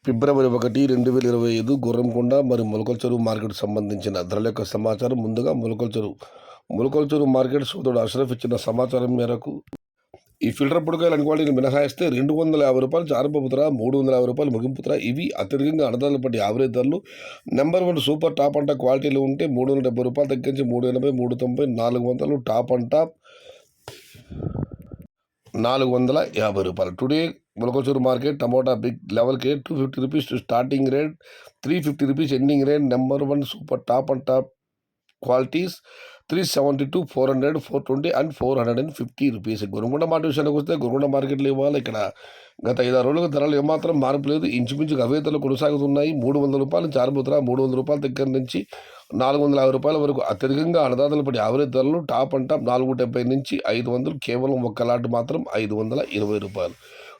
ఫిబ్రవరి 1, 2025 గుర్రంకొండ మరియు మొలకల చెరువు మార్కెట్ సంబంధించిన ధరల యొక్క సమాచారం. ముందుగా మొలకల చెరువు మార్కెట్ సోదరుడు అష్రఫ్ ఇచ్చిన సమాచారం మేరకు ఈ ఫిల్టర్ పొడికాయలు క్వాలిటీని మినహాయిస్తే రూ. 250 ఆరంభపు ధర, రూ. 350 ముగింపు ధర. ఇవి అత్యధికంగా అన్నదాతలు పట్టి యావరేజ్ ధరలు. Number 1 super top and top క్వాలిటీలు ఉంటే రూ. 370 తగ్గించి 380, 390, 400. టాప్ అండ్ టాప్ రూ. 450. టుడే మొలకల చెరువు మార్కెట్ టమోటా బిగ్ లెవెల్ కే రూ. 250 టు స్టార్టింగ్ రేట్, రూ. 350 ending rate. Number 1 super top and top qualities 372, 400, 420 and రూ. 450. గురుకొండ మార్కెట్ విషయానికి వస్తే గురుకొండ మార్కెట్లో ఇవ్వాలి. ఇక్కడ గత 5-6 రోజులుగా ధరలు ఏమాత్రం మార్పు లేదు. ఇంచుమించుగా అవే ధరలు కొనసాగుతున్నాయి. రూ. 300 నుంచి ఆరంభ ధర, రూ. 300 దగ్గర నుంచి రూ. 450 వరకు అత్యధికంగా అన్నదాతలు పడి యావరేజ్ ధరలు. టాప్ అండ్ టాప్ 470 నుంచి 500. కేవలం ఒక్క లాట్ మాత్రం రూ. 520.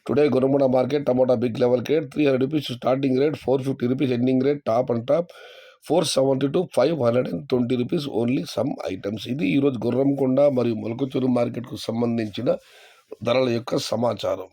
Today Gurukonda market tomato big level కే రూ. 300 స్టార్టింగ్ రేట్, రూ. 450 ending rate. Top and top 470 to 520 rupees only some items. ఇది ఈరోజు గుర్రంకొండ మరియు మొలకల చెరువు మార్కెట్కు సంబంధించిన ధరల యొక్క సమాచారం.